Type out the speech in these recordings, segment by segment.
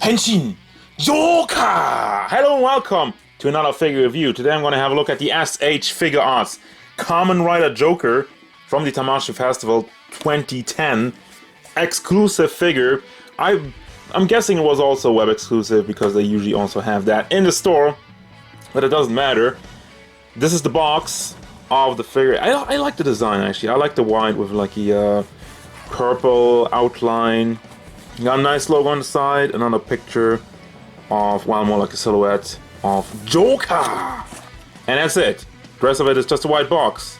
Henshin Joker! Hello and welcome to another figure review. Today I'm going to have a look at the SH Figuarts Kamen Rider Joker from the Tamashii Festival 2010 exclusive figure. I'm guessing it was also web exclusive because they usually also have that in the store, but it doesn't matter. This is the box of the figure. I like the design actually. I like the white with like a purple outline. You got a nice logo on the side, another picture of, well, more like a silhouette of Joker. And that's it. The rest of it is just a white box.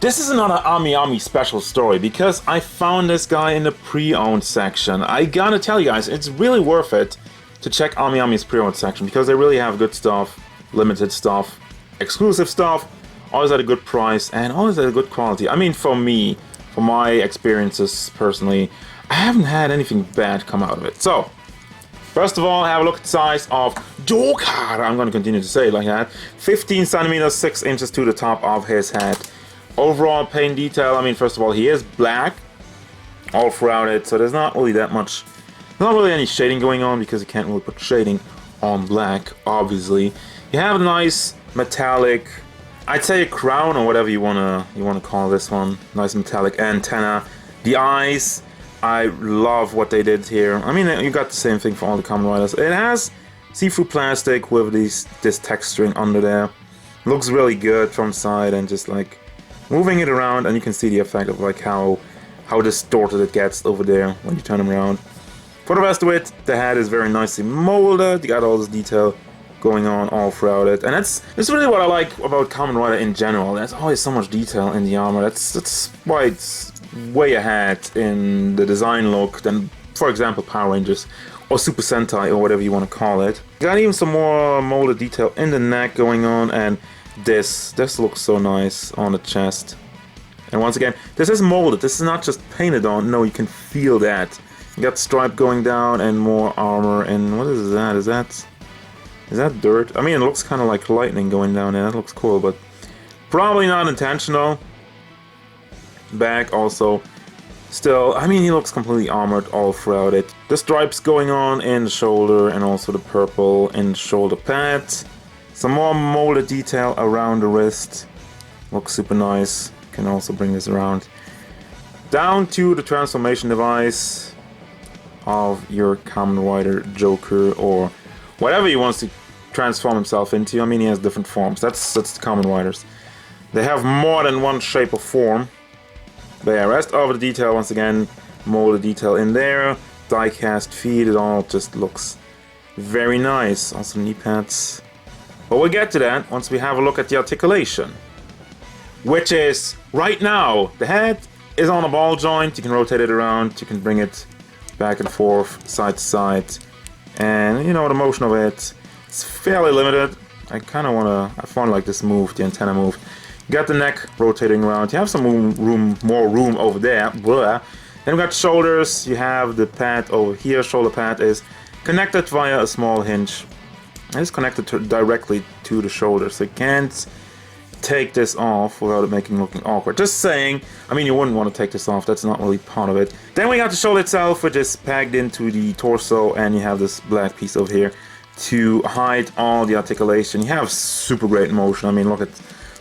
This is another AmiAmi special story because I found this guy in the pre-owned section. I gotta tell you guys, it's really worth it to check AmiAmi's pre-owned section because they really have good stuff, limited stuff, exclusive stuff, always at a good price and always at a good quality. I mean, for me, for my experiences personally, I haven't had anything bad come out of it. So, first of all, have a look at the size of Joker. I'm going to continue to say it like that. 15 centimeters, 6 inches to the top of his head. Overall Payne detail, I mean, first of all, he is black all throughout it, so there's not really that much, not really any shading going on because you can't really put shading on black, obviously. You have a nice metallic, I'd say a crown or whatever you wanna call this one. Nice metallic antenna. The eyes, I love what they did here. I mean, you got the same thing for all the Kamen Riders. It has see-through plastic with this texturing under there. Looks really good from the side and just like moving it around, and you can see the effect of like how distorted it gets over there when you turn them around. For the rest of it, the head is very nicely molded. You got all this detail going on all throughout it, and that's really what I like about Kamen Rider in general. There's always so much detail in the armor. That's why it's way ahead in the design look than, for example, Power Rangers or Super Sentai or whatever you want to call it. Got even some more molded detail in the neck going on, and this looks so nice on the chest. And once again, this is molded. This is not just painted on. No, you can feel that. You got stripe going down and more armor. And what is that? Is that dirt? I mean, it looks kind of like lightning going down there. That looks cool, but probably not intentional. Back also, still, I mean, he looks completely armored all throughout it. The stripes going on in the shoulder and also the purple in the shoulder pads. Some more molded detail around the wrist. Looks super nice. Can also bring this around. Down to the transformation device of your Kamen Rider Joker or whatever he wants to transform himself into. I mean, he has different forms. That's the Kamen Riders. They have more than one shape or form. But yeah, rest of the detail, once again, molded detail in there. Die-cast feet, it all just looks very nice. Also knee pads. But we'll get to that once we have a look at the articulation. Which is, right now, the head is on a ball joint. You can rotate it around, you can bring it back and forth, side to side. And, you know, the motion of it, it's fairly limited. I find like this move, the antenna move. You got the neck rotating around. You have some more room over there. Blah. Then we got shoulders. You have the pad over here. Shoulder pad is connected via a small hinge. And it's connected directly to the shoulder, so you can't take this off without it looking awkward. Just saying. I mean, you wouldn't want to take this off. That's not really part of it. Then we got the shoulder itself, which is pegged into the torso, and you have this black piece over here to hide all the articulation. You have super great motion. I mean, look at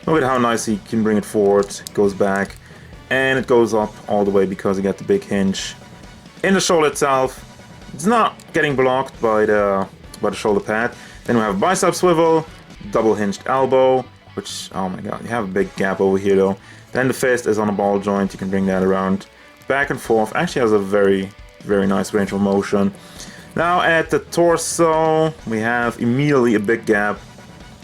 how nice you can bring it forward, it goes back, and it goes up all the way because you got the big hinge. In the shoulder itself, it's not getting blocked by the shoulder pad. Then we have a bicep swivel, double hinged elbow, which, oh my god, you have a big gap over here though. Then the fist is on a ball joint, you can bring that around, back and forth. Actually has a very, very nice range of motion. Now at the torso, we have immediately a big gap.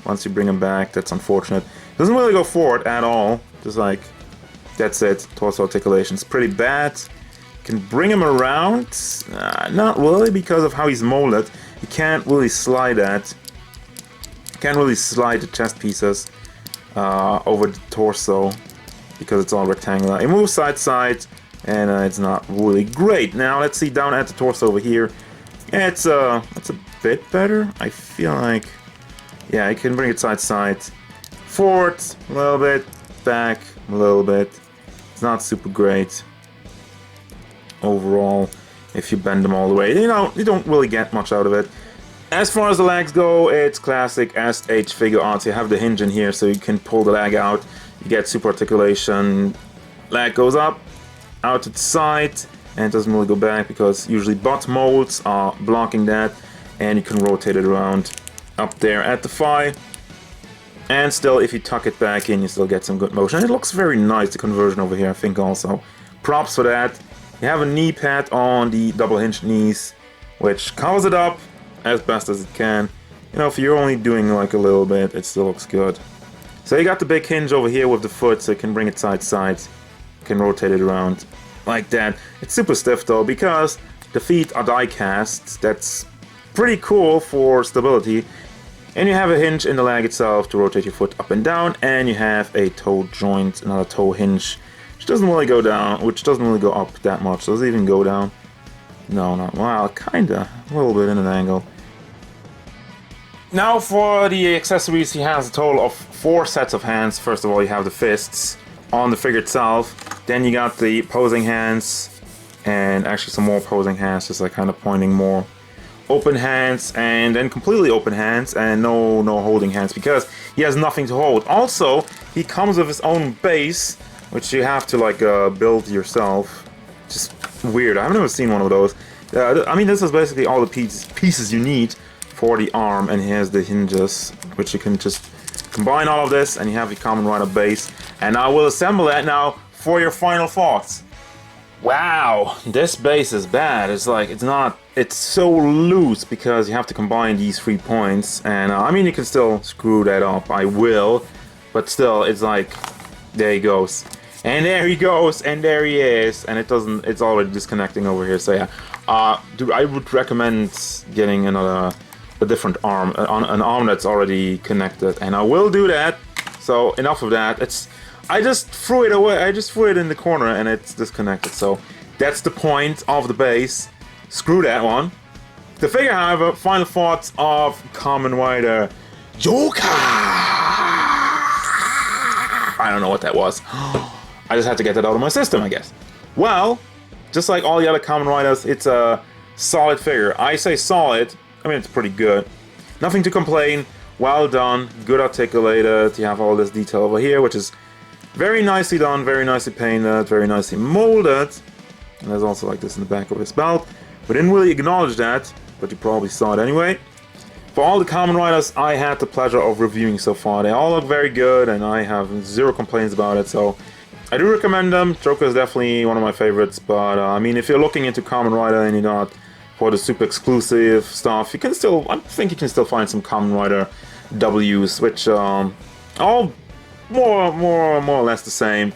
Once you bring him back, that's unfortunate. Doesn't really go forward at all. Just like, that's it. Torso articulation's pretty bad. Can bring him around. Not really because of how he's molded. You can't really slide that. You can't really slide the chest pieces over the torso because it's all rectangular. It moves side to side and it's not really great. Now let's see down at the torso over here. Yeah, it's a bit better. I feel like, yeah, you can bring it side to side. Forward a little bit, back a little bit. It's not super great overall. if you bend them all the way. You know, you don't really get much out of it. As far as the legs go, it's classic SH Figuarts. You have the hinge in here so you can pull the leg out. You get super articulation. Leg goes up, out to the side, and it doesn't really go back because usually butt molds are blocking that, and you can rotate it around up there at the thigh. And still, if you tuck it back in, you still get some good motion. It looks very nice, the conversion over here, I think also. Props for that. You have a knee pad on the double hinged knees, which covers it up as best as it can. You know, if you're only doing like a little bit, it still looks good. So you got the big hinge over here with the foot, so you can bring it side to side. You can rotate it around like that. It's super stiff though, because the feet are die cast. That's pretty cool for stability. And you have a hinge in the leg itself to rotate your foot up and down, and you have a toe joint, another toe hinge, which doesn't really go down, which doesn't really go up that much. Does it even go down? No, not well, kinda, a little bit in an angle. Now for the accessories, he has a total of 4 sets of hands. First of all, you have the fists on the figure itself. Then you got the posing hands, and actually some more posing hands, just like kind of pointing more. Open hands, and then completely open hands, and no holding hands, because he has nothing to hold. Also, he comes with his own base, which you have to like build yourself. Just weird. I've never seen one of those. I mean, this is basically all the pieces you need for the arm, and here's the hinges, which you can just combine all of this, and you have the Kamen Rider base. And I will assemble that now for your final thoughts. Wow, this base is bad. It's like, it's so loose because you have to combine these 3 points, and I mean, you can still screw that up, I will, but still, it's like, there he goes. And there he goes, and there he is, and it's already disconnecting over here, so yeah. Dude, I would recommend getting a different arm, an arm that's already connected, and I will do that, so enough of that. I just threw it away, I just threw it in the corner and it's disconnected, so that's the point of the base. Screw that one. The figure, however, final thoughts of Kamen Rider JOKAAAAAAH. I don't know what that was. I just had to get that out of my system, I guess. Well, just like all the other Kamen Riders, it's a solid figure. I say solid, I mean it's pretty good. Nothing to complain, well done, good articulated. You have all this detail over here, which is very nicely done, very nicely painted, very nicely molded. And there's also like this in the back of his belt. We didn't really acknowledge that, but you probably saw it anyway. For all the Kamen Riders I had the pleasure of reviewing so far, they all look very good and I have 0 complaints about it, so I do recommend them. Joker is definitely one of my favorites, but I mean, if you're looking into Kamen Rider and you're not for the super exclusive stuff, you can still, I think you can still find some Kamen Rider Ws, which all more or less the same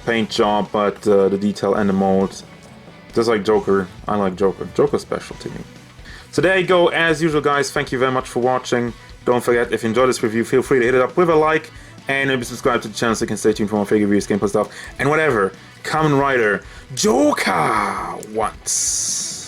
paint job, but the detail and the mold, just like Joker. I like Joker. Joker's special to me. So there you go. As usual, guys, thank you very much for watching. Don't forget, if you enjoyed this review, feel free to hit it up with a like and maybe subscribe to the channel so you can stay tuned for more figure reviews, gameplay stuff, and whatever Kamen Rider JOKAAAAAAH wants.